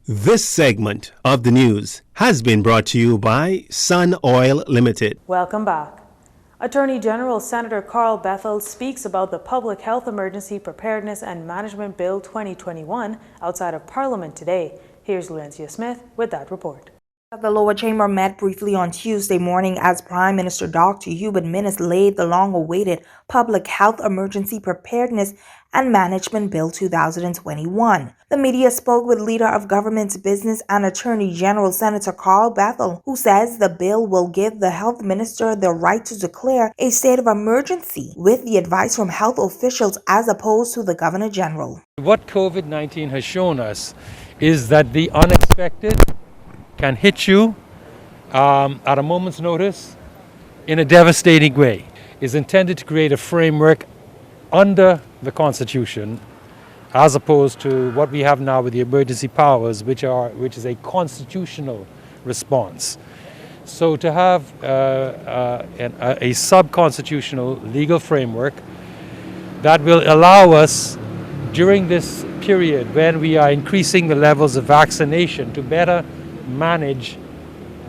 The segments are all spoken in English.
This segment of the news has been brought to you by Sun Oil Limited. Welcome back. Attorney General Senator Carl Bethel speaks about the Public Health Emergency Preparedness and Management Bill 2021 outside of Parliament today. Here's Laurencia Smith with that report. The lower chamber met briefly on Tuesday morning as Prime Minister Dr. Hubert Minnis laid the long-awaited Public Health Emergency Preparedness and Management Bill 2021. The media spoke with Leader of Government's Business and Attorney General Senator Carl Bethel, who says the bill will give the Health Minister the right to declare a state of emergency with the advice from health officials as opposed to the Governor General. What COVID-19 has shown us is that the unexpected can hit you at a moment's notice in a devastating way. Is intended to create a framework under the Constitution as opposed to what we have now with the emergency powers, which is a constitutional response. So to have a sub-constitutional legal framework that will allow us during this period when we are increasing the levels of vaccination to better manage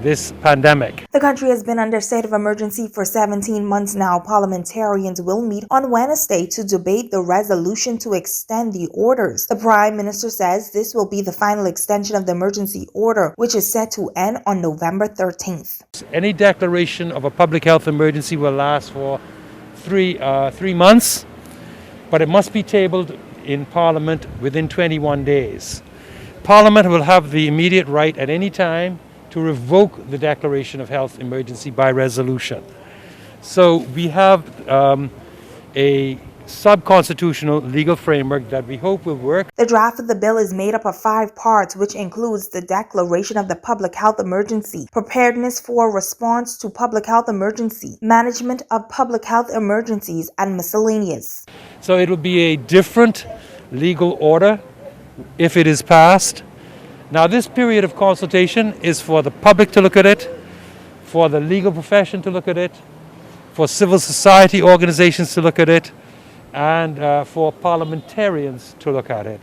this pandemic. The country has been under state of emergency for 17 months now. Parliamentarians will meet on Wednesday to debate the resolution to extend the orders. The Prime Minister says this will be the final extension of the emergency order, which is set to end on November 13th. Any declaration of a public health emergency will last for three months, but it must be tabled in Parliament within 21 days. Parliament will have the immediate right at any time to revoke the declaration of health emergency by resolution. So we have a sub-constitutional legal framework that we hope will work. The draft of the bill is made up of 5 parts, which includes the declaration of the public health emergency, preparedness for response to public health emergency, management of public health emergencies, and miscellaneous. So it will be a different legal order if it is passed. Now, this period of consultation is for the public to look at it, for the legal profession to look at it, for civil society organizations to look at it, and for parliamentarians to look at it.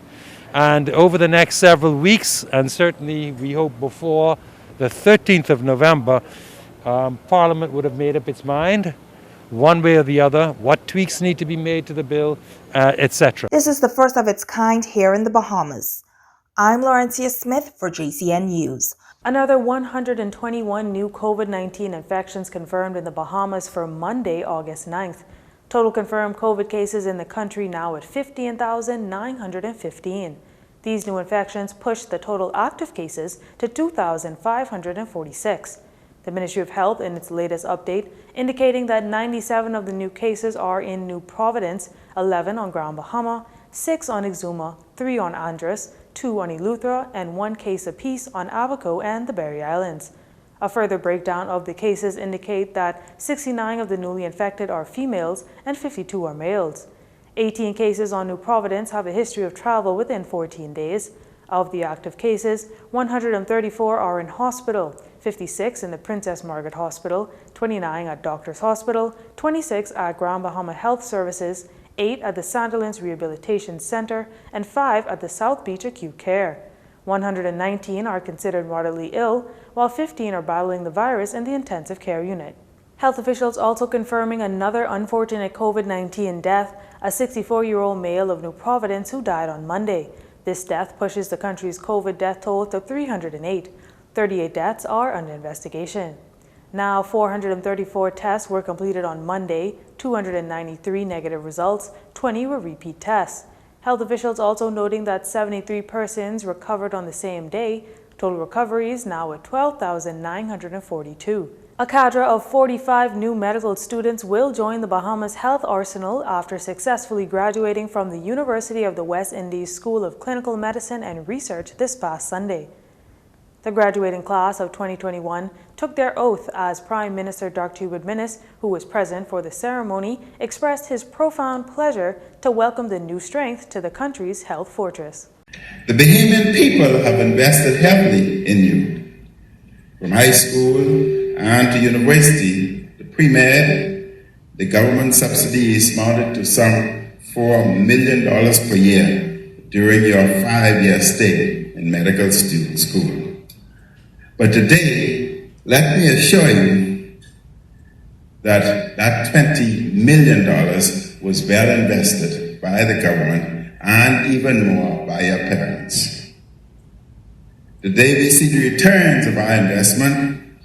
And over the next several weeks, and certainly we hope before the 13th of November, Parliament would have made up its mind one way or the other, what tweaks need to be made to the bill, etc. This is the first of its kind here in the Bahamas. I'm Laurencia Smith for Jcn News. Another 121 new COVID-19 infections confirmed in the Bahamas for Monday, August 9th. Total confirmed COVID cases in the country now at 15,915. These new infections pushed the total active cases to 2,546. The Ministry of Health in its latest update indicating that 97 of the new cases are in New Providence, 11 on Grand Bahama, 6 on Exuma, 3 on Andros, 2 on Eleuthera, and 1 case apiece on Abaco and the Berry Islands. A further breakdown of the cases indicate that 69 of the newly infected are females and 52 are males. 18 cases on New Providence have a history of travel within 14 days. Of the active cases, 134 are in hospital, 56 in the Princess Margaret Hospital, 29 at Doctors Hospital, 26 at Grand Bahama Health Services, 8 at the Sandilands Rehabilitation Center, and 5 at the South Beach Acute Care. 119 are considered moderately ill, while 15 are battling the virus in the intensive care unit. Health officials also confirming another unfortunate COVID-19 death, a 64-year-old male of New Providence who died on Monday. This death pushes the country's COVID death toll to 308. 38 deaths are under investigation. Now, 434 tests were completed on Monday, 293 negative results, 20 were repeat tests. Health officials also noting that 73 persons recovered on the same day. Total recoveries now at 12,942. A cadre of 45 new medical students will join the Bahamas Health Arsenal after successfully graduating from the University of the West Indies School of Clinical Medicine and Research this past Sunday. The graduating class of 2021 took their oath as Prime Minister Dr. Hubert Minnis, who was present for the ceremony, expressed his profound pleasure to welcome the new strength to the country's health fortress. The Bahamian people have invested heavily in you. From high school and to university, the pre-med, the government subsidy is mounted to some $4 million per year during your 5-year stay. in medical school. But today, let me assure you that that $20 million was well invested by the government and even more by your parents. Today we see the returns of our investment.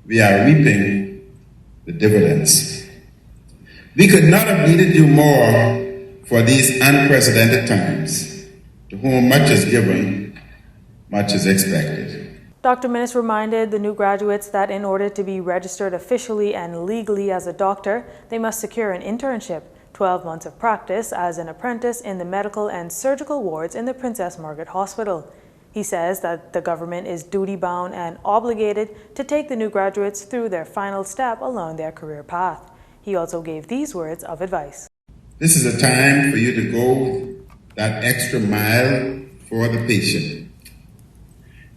We are reaping the dividends. We could not have needed you more for these unprecedented times. To whom much is given, much is expected. Dr. Minnis reminded the new graduates that in order to be registered officially and legally as a doctor, they must secure an internship, 12 months of practice as an apprentice in the medical and surgical wards in the Princess Margaret Hospital. He says that the government is duty-bound and obligated to take the new graduates through their final step along their career path. He also gave these words of advice. This is a time for you to go that extra mile for the patient.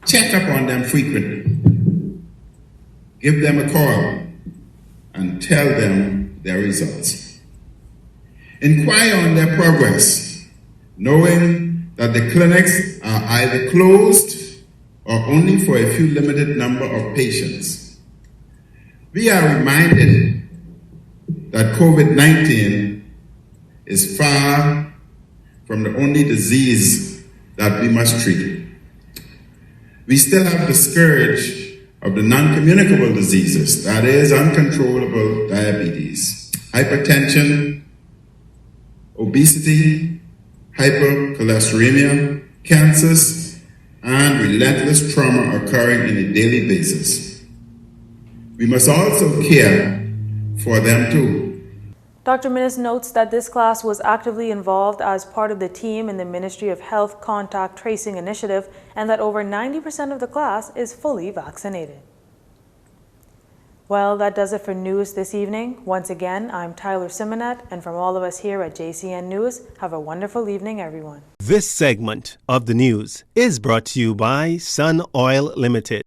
Check up on them frequently. Give them a call and tell them their results. Inquire on their progress, knowing that the clinics are either closed or only for a few limited number of patients. We are reminded that COVID-19 is far from the only disease that we must treat. We still have the scourge of the non-communicable diseases, that is, uncontrollable diabetes, hypertension, obesity, hypercholesteremia, cancers, and relentless trauma occurring on a daily basis. We must also care for them too. Dr. Minnis notes that this class was actively involved as part of the team in the Ministry of Health Contact Tracing Initiative and that over 90% of the class is fully vaccinated. Well, that does it for news this evening. Once again, I'm Tyler Simonet, and from all of us here at JCN News, have a wonderful evening, everyone. This segment of the news is brought to you by Sun Oil Limited.